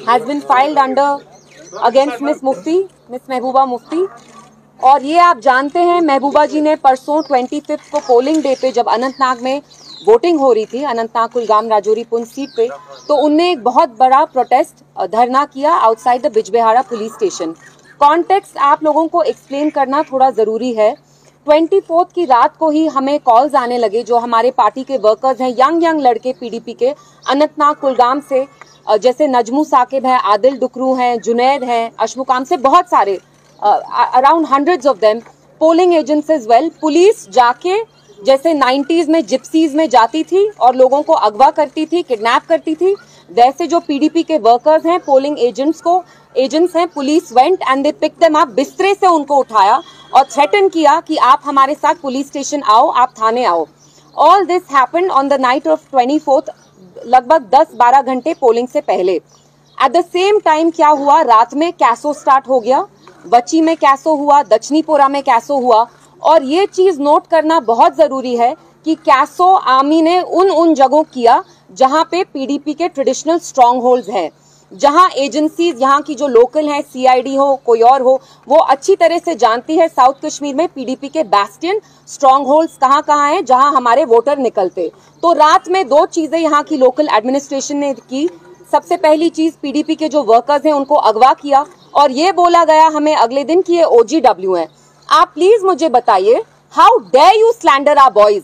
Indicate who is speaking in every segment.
Speaker 1: has been filed under against Miss Mehbooba Mufti. और ये आप जानते हैं महबूबा जी ने परसों 25 को पोलिंग डे पे जब अनंतनाग में वोटिंग हो रही थी, अनंतनाग कुलगाम राजौरी पुंछ सीट पे, तो उनने एक बहुत बड़ा प्रोटेस्ट धरना किया outside the Bijbehara police station. Context आप लोगों को एक्सप्लेन करना थोड़ा जरूरी है। 24 की रात को ही हमें कॉल्स आने लगे, जो हमारे पार्टी के वर्कर्स हैं, यंग लड़के पीडीपी के अनंतनाग कुलगाम से, जैसे नजमू साकिब है, आदिल डुकरू हैं, जुनैद हैं, अशमुकाम से बहुत सारे around hundreds of them, polling agents as well. Police जाके जैसे 90s में जिप्सीज में जाती थी और लोगों को अगवा करती थी, किडनैप करती थी, वैसे जो पीडीपी के वर्कर्स हैं, पोलिंग एजेंट्स हैं, police went and they pick them up, बिस्तरे से उनको उठाया और थ्रेटन किया कि आप हमारे साथ पुलिस स्टेशन आओ, आप थाने आओ। All this happened on the night of 24, लगभग 10-12 घंटे पोलिंग से पहले। एट द सेम टाइम क्या हुआ, रात में कैसो स्टार्ट हो गया, बच्ची में कैसो हुआ, दक्षिणीपुरा में कैसो हुआ। और ये चीज नोट करना बहुत जरूरी है कि कैसो आर्मी ने उन जगहों किया जहां पे पीडीपी के ट्रेडिशनल स्ट्रॉन्ग होल्ड्स हैं, जहां एजेंसीज यहाँ की जो लोकल है, सीआईडी हो, कोई और हो, वो अच्छी तरह से जानती है साउथ कश्मीर में पीडीपी के बैस्टियन स्ट्रॉन्ग होल्ड्स कहाँ हैं जहां हमारे वोटर निकलते। तो रात में 2 चीजें यहाँ की लोकल एडमिनिस्ट्रेशन ने की। सबसे पहली चीज, पीडीपी के जो वर्कर्स हैं उनको अगवा किया और ये बोला गया हमें अगले दिन कि ये ओजीडब्ल्यू है। आप प्लीज मुझे बताइए, how dare you slander our boys?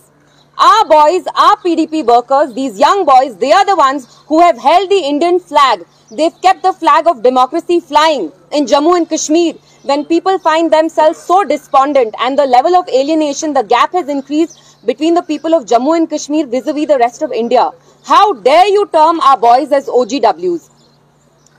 Speaker 1: Our boys, our PDP workers, these young boys, they are the ones who have held the Indian flag. They've kept the flag of democracy flying in Jammu and Kashmir. When people find themselves so despondent and the level of alienation, the gap has increased between the people of Jammu and Kashmir vis-a-vis the rest of India. How dare you term our boys as OGWs?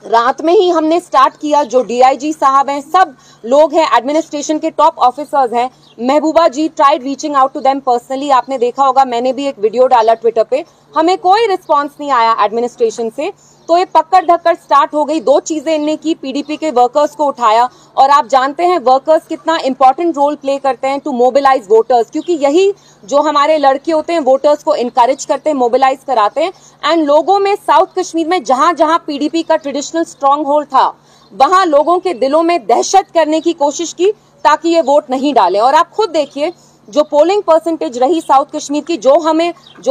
Speaker 1: रात में ही हमने start किया, जो DIG साहब हैं, सब लोग हैं, एडमिनिस्ट्रेशन के टॉप ऑफिसर्स हैं। Mehbooba ji tried reaching out to them personally, आपने देखा होगा, मैंने भी एक वीडियो डाला ट्विटर पे, हमें कोई रिस्पांस नहीं आया एडमिनिस्ट्रेशन से। तो ये पकड़ धक्कड़ स्टार्ट हो गई। 2 चीजें इनने की, पीडीपी के वर्कर्स को उठाया, और आप जानते हैं वर्कर्स कितना इंपॉर्टेंट रोल प्ले करते हैं टू मोबिलाइज वोटर्स, क्योंकि यही जो हमारे लड़के होते हैं वोटर्स को इनकरेज करते हैं, मोबिलाइज कराते हैं। एंड लोगों में साउथ कश्मीर में जहां जहां पीडीपी का ट्रेडिशनल स्ट्रॉन्ग होल्ड था, वहां लोगों के दिलों में दहशत करने की कोशिश की ताकि ये वोट नहीं डालें। और आप खुद देखिए, जो पोलिंग परसेंटेज रही साउथ कश्मीर की, जो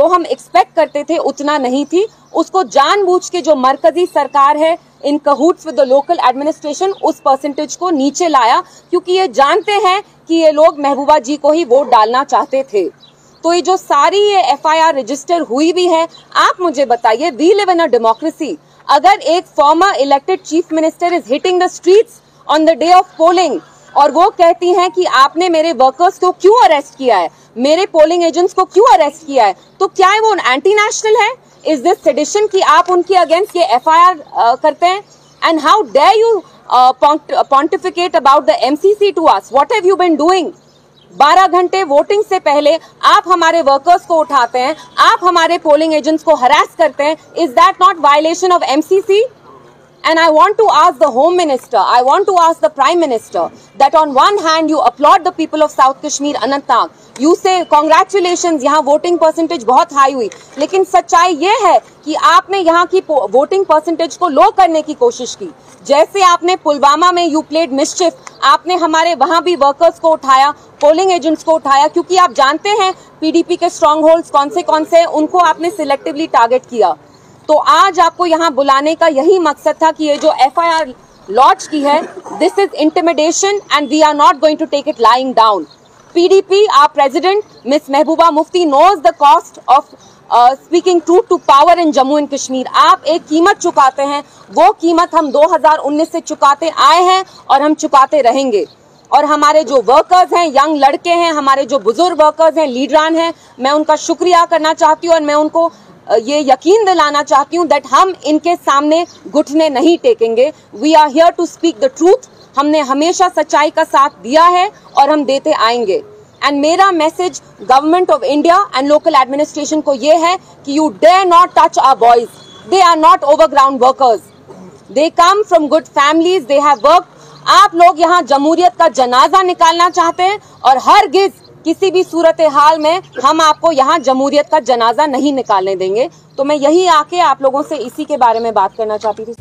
Speaker 1: हम एक्सपेक्ट करते थे उतना नहीं थी। उसको जानबूझ के जो मरकजी सरकार है इन कहूट्स विद द लोकल एडमिनिस्ट्रेशन, उस परसेंटेज को नीचे लाया, क्योंकि ये जानते हैं कि ये लोग महबूबा जी को ही वोट डालना चाहते थे। तो ये जो सारी ये एफआईआर रजिस्टर हुई भी है, आप मुझे बताइए, we live in a democracy. अगर एक former elected chief minister is hitting the streets on the day of polling और वो कहती हैं कि आपने मेरे वर्कर्स को क्यों अरेस्ट किया है, मेरे पोलिंग एजेंट्स को क्यों अरेस्ट किया है, तो क्या है वो एंटी नेशनल है? इज दिस सेडिशन कि आप उनके अगेंस्ट ये एफआईआर करते हैं? And how dare you pontificate about the MCC to us? What have you been doing? 12 घंटे वोटिंग से पहले आप हमारे वर्कर्स को उठाते हैं, आप हमारे पोलिंग एजेंट्स को हरास करते हैं। Is that not violation of MCC? And I want to ask the Home Minister, I want to ask the Prime Minister that on one hand you applaud the people of South Kashmir, Anantnag, you say congratulations, यहाँ voting percentage बहुत high हुई, लेकिन सच्चाई ये है कि आपने यहाँ की वोटिंग परसेंटेज को लो करने की कोशिश की। जैसे आपने पुलवामा में यू प्लेड मिस्चिफ, आपने हमारे वहां भी वर्कर्स को उठाया, पोलिंग एजेंट्स को उठाया, क्योंकि आप जानते हैं पीडीपी के स्ट्रॉन्ग होल्ड्स कौन से उनको आपने सिलेक्टिवली टारगेट किया। तो आज आपको यहाँ बुलाने का यही मकसद था कि ये जो एफआईआर लॉन्च की है, this is intimidation and we are not going to take it lying down. PDP, our president miss Mehbooba Mufti knows the cost of speaking truth to power in Jammu and Kashmir. आप एक कीमत चुकाते हैं, वो कीमत हम 2019 से चुकाते आए हैं और हम चुकाते रहेंगे। और हमारे जो वर्कर्स हैं, यंग लड़के हैं, हमारे जो बुजुर्ग वर्कर्स हैं, लीडरान हैं, मैं उनका शुक्रिया करना चाहती हूँ और मैं उनको ये यकीन दिलाना चाहती हूँ दैट हम इनके सामने घुटने नहीं टेकेंगे। We are here to speak the truth. हमने हमेशा सच्चाई का साथ दिया है और हम देते आएंगे। एंड मेरा message government of India and local administration को ये है कि you dare not touch our boys. They are not overground workers, they come from good families, they have work. आप लोग यहाँ जमहूरियत का जनाजा निकालना चाहते हैं और हरगिज किसी भी सूरत हाल में हम आपको यहाँ जमहूरियत का जनाजा नहीं निकालने देंगे। तो मैं यही आके आप लोगों से इसी के बारे में बात करना चाहती थी।